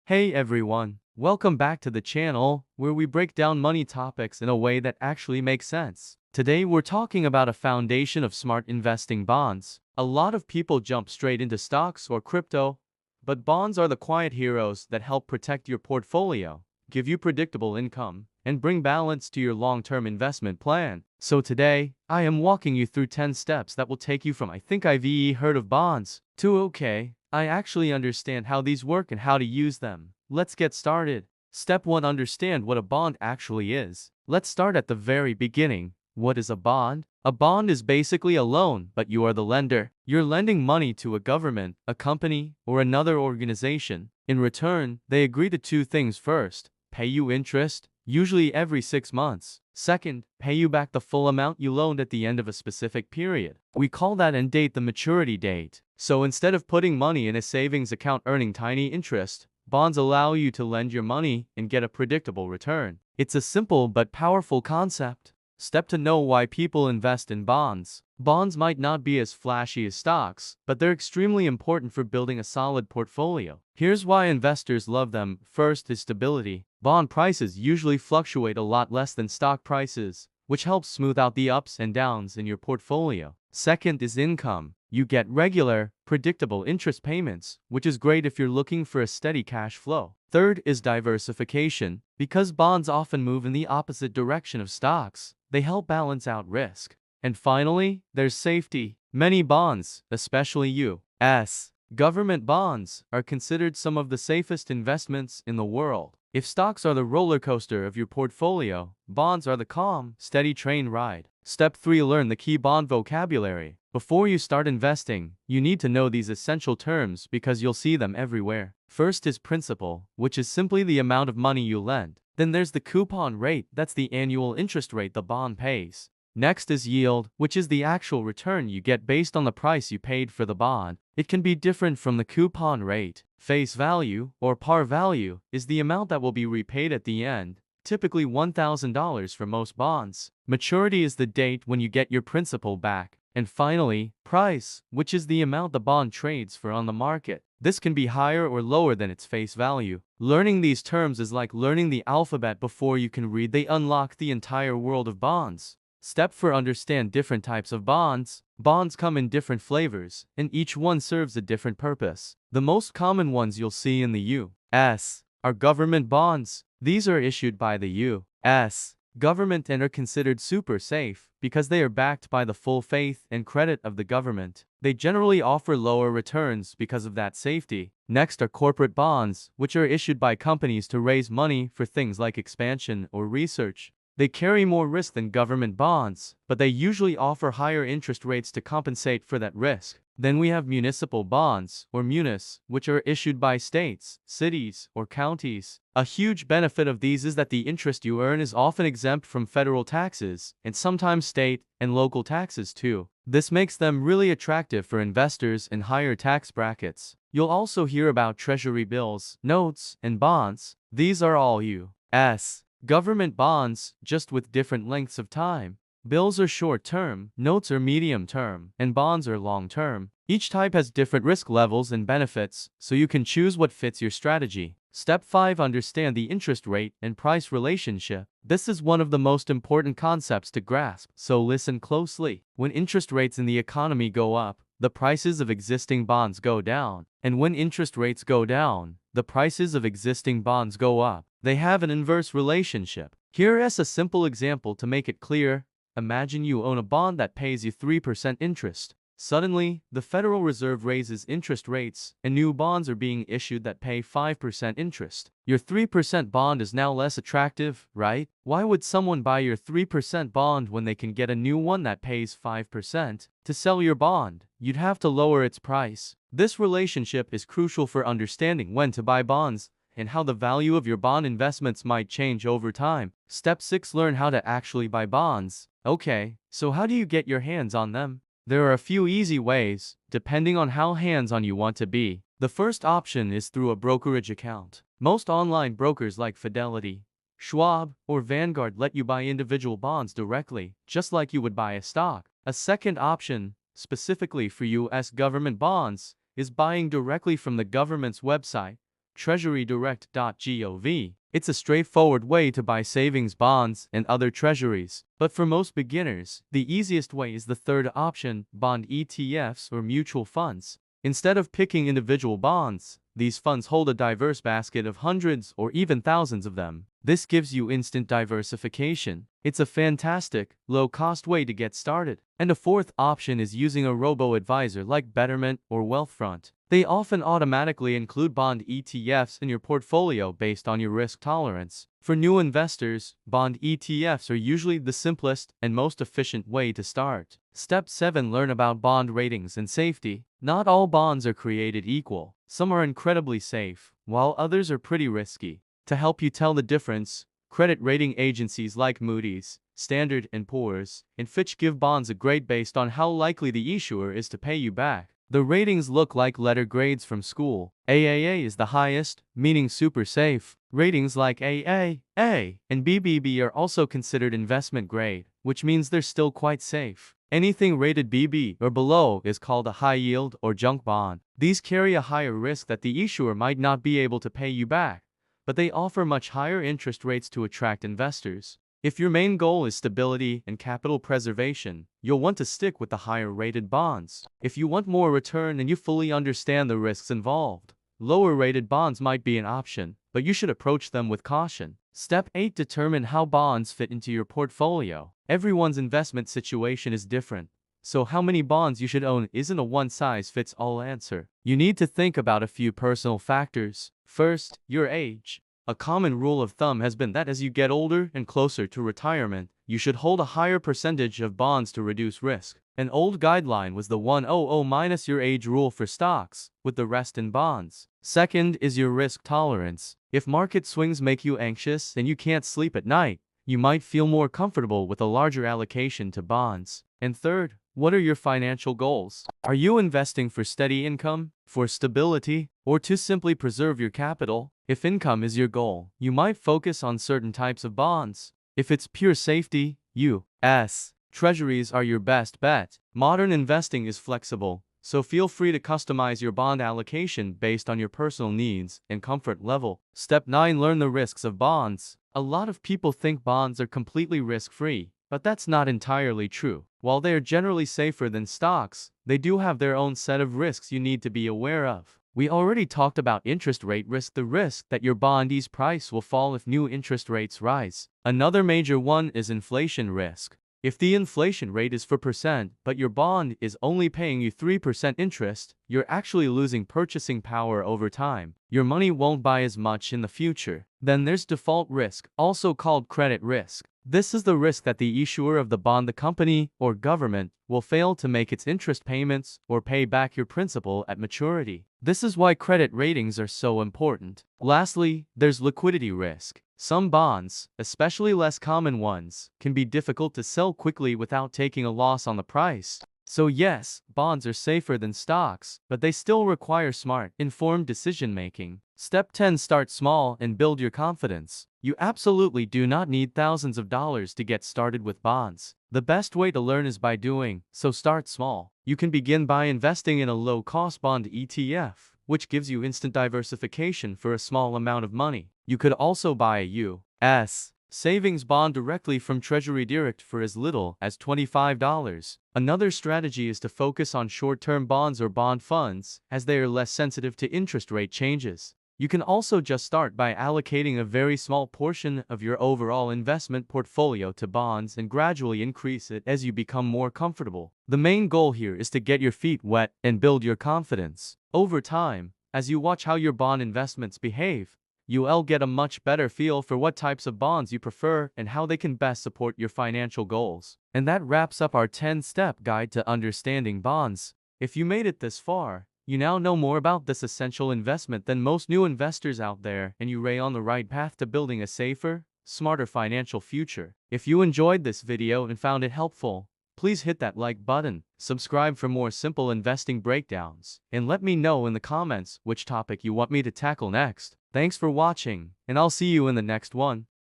Hey everyone, welcome back to the channel where we break down money topics in a way that actually makes sense. Today we're talking about a foundation of smart investing: bonds. A lot of people jump straight into stocks or crypto, but bonds are the quiet heroes that help protect your portfolio, give you predictable income, and bring balance to your long-term investment plan. So today, I am walking you through 10 steps that will take you from "I think I've heard of bonds" to "okay, I actually understand how these work and how to use them." Let's get started. Step 1. Understand what a bond actually is. Let's start at the very beginning. What is a bond? A bond is basically a loan, but you are the lender. You're lending money to a government, a company, or another organization. In return, they agree to two things: first, pay you interest, usually every 6 months. Second, pay you back the full amount you loaned at the end of a specific period. We call that end date the maturity date. So instead of putting money in a savings account earning tiny interest, bonds allow you to lend your money and get a predictable return. It's a simple but powerful concept. Step to know why people invest in bonds. Bonds might not be as flashy as stocks, but they're extremely important for building a solid portfolio. Here's why investors love them. First is stability. Bond prices usually fluctuate a lot less than stock prices, which helps smooth out the ups and downs in your portfolio. Second is income. You get regular, predictable interest payments, which is great if you're looking for a steady cash flow. Third is diversification. Because bonds often move in the opposite direction of stocks, they help balance out risk. And finally, there's safety. Many bonds, especially U.S. government bonds, are considered some of the safest investments in the world. If stocks are the roller coaster of your portfolio, bonds are the calm, steady train ride. Step 3. Learn the key bond vocabulary. Before you start investing, you need to know these essential terms because you'll see them everywhere. First is principal, which is simply the amount of money you lend. Then there's the coupon rate, that's the annual interest rate the bond pays. Next is yield, which is the actual return you get based on the price you paid for the bond. It can be different from the coupon rate. Face value, or par value, is the amount that will be repaid at the end, typically $1,000 for most bonds. Maturity is the date when you get your principal back. And finally, price, which is the amount the bond trades for on the market. This can be higher or lower than its face value. Learning these terms is like learning the alphabet before you can read. They unlock the entire world of bonds. Step 4. Understand different types of bonds. Bonds come in different flavors, and each one serves a different purpose. The most common ones you'll see in the U.S. are government bonds. These are issued by the U.S. government and are considered super safe because they are backed by the full faith and credit of the government. They generally offer lower returns because of that safety. Next are corporate bonds, which are issued by companies to raise money for things like expansion or research. They carry more risk than government bonds, but they usually offer higher interest rates to compensate for that risk. Then we have municipal bonds, or munis, which are issued by states, cities, or counties. A huge benefit of these is that the interest you earn is often exempt from federal taxes, and sometimes state and local taxes too. This makes them really attractive for investors in higher tax brackets. You'll also hear about treasury bills, notes, and bonds. These are all U.S. government bonds, just with different lengths of time. Bills are short-term, notes are medium-term, and bonds are long-term. Each type has different risk levels and benefits, so you can choose what fits your strategy. Step 5. Understand the interest rate and price relationship. This is one of the most important concepts to grasp, so listen closely. When interest rates in the economy go up, the prices of existing bonds go down. And when interest rates go down, the prices of existing bonds go up. They have an inverse relationship. Here is a simple example to make it clear. Imagine you own a bond that pays you 3% interest. Suddenly, the Federal Reserve raises interest rates, and new bonds are being issued that pay 5% interest. Your 3% bond is now less attractive, right? Why would someone buy your 3% bond when they can get a new one that pays 5%? To sell your bond, you'd have to lower its price. This relationship is crucial for understanding when to buy bonds and how the value of your bond investments might change over time. Step 6. Learn how to actually buy bonds. Okay, so how do you get your hands on them? There are a few easy ways, depending on how hands-on you want to be. The first option is through a brokerage account. Most online brokers like Fidelity, Schwab, or Vanguard let you buy individual bonds directly, just like you would buy a stock. A second option, specifically for U.S. government bonds, is buying directly from the government's website, treasurydirect.gov. It's a straightforward way to buy savings bonds and other treasuries. But for most beginners, the easiest way is the third option, bond ETFs or mutual funds. Instead of picking individual bonds, these funds hold a diverse basket of hundreds or even thousands of them. This gives you instant diversification. It's a fantastic, low-cost way to get started. And a fourth option is using a robo-advisor like Betterment or Wealthfront. They often automatically include bond ETFs in your portfolio based on your risk tolerance. For new investors, bond ETFs are usually the simplest and most efficient way to start. Step 7. Learn about bond ratings and safety. Not all bonds are created equal. Some are incredibly safe, while others are pretty risky. To help you tell the difference, credit rating agencies like Moody's, Standard & Poor's, and Fitch give bonds a grade based on how likely the issuer is to pay you back. The ratings look like letter grades from school. AAA is the highest, meaning super safe. Ratings like AA, A, and BBB are also considered investment grade, which means they're still quite safe. Anything rated BB or below is called a high yield or junk bond. These carry a higher risk that the issuer might not be able to pay you back, but they offer much higher interest rates to attract investors. If your main goal is stability and capital preservation, you'll want to stick with the higher-rated bonds. If you want more return and you fully understand the risks involved, lower-rated bonds might be an option, but you should approach them with caution. Step 8. Determine how bonds fit into your portfolio. Everyone's investment situation is different, so how many bonds you should own isn't a one-size-fits-all answer. You need to think about a few personal factors. First, your age. A common rule of thumb has been that as you get older and closer to retirement, you should hold a higher percentage of bonds to reduce risk. An old guideline was the 100 minus your age rule for stocks, with the rest in bonds. Second is your risk tolerance. If market swings make you anxious and you can't sleep at night, you might feel more comfortable with a larger allocation to bonds. And third, what are your financial goals? Are you investing for steady income, for stability, or to simply preserve your capital? If income is your goal, you might focus on certain types of bonds. If it's pure safety, U.S. Treasuries are your best bet. Modern investing is flexible, so feel free to customize your bond allocation based on your personal needs and comfort level. Step 9. Learn the risks of bonds. A lot of people think bonds are completely risk-free, but that's not entirely true. While they are generally safer than stocks, they do have their own set of risks you need to be aware of. We already talked about interest rate risk, the risk that your bond's price will fall if new interest rates rise. Another major one is inflation risk. If the inflation rate is 4%, but your bond is only paying you 3% interest, you're actually losing purchasing power over time. Your money won't buy as much in the future. Then there's default risk, also called credit risk. This is the risk that the issuer of the bond, the company or government, will fail to make its interest payments or pay back your principal at maturity. This is why credit ratings are so important. Lastly, there's liquidity risk. Some bonds, especially less common ones, can be difficult to sell quickly without taking a loss on the price. So yes, bonds are safer than stocks, but they still require smart, informed decision-making. Step 10. Start small and build your confidence. You absolutely do not need thousands of dollars to get started with bonds. The best way to learn is by doing, so start small. You can begin by investing in a low-cost bond ETF, which gives you instant diversification for a small amount of money. You could also buy a U.S. savings bond directly from Treasury Direct for as little as $25. Another strategy is to focus on short-term bonds or bond funds, as they are less sensitive to interest rate changes. You can also just start by allocating a very small portion of your overall investment portfolio to bonds and gradually increase it as you become more comfortable. The main goal here is to get your feet wet and build your confidence. Over time, as you watch how your bond investments behave, you'll get a much better feel for what types of bonds you prefer and how they can best support your financial goals. And that wraps up our 10-step guide to understanding bonds. If you made it this far, you now know more about this essential investment than most new investors out there, and you're on the right path to building a safer, smarter financial future. If you enjoyed this video and found it helpful, please hit that like button, subscribe for more simple investing breakdowns, and let me know in the comments which topic you want me to tackle next. Thanks for watching, and I'll see you in the next one.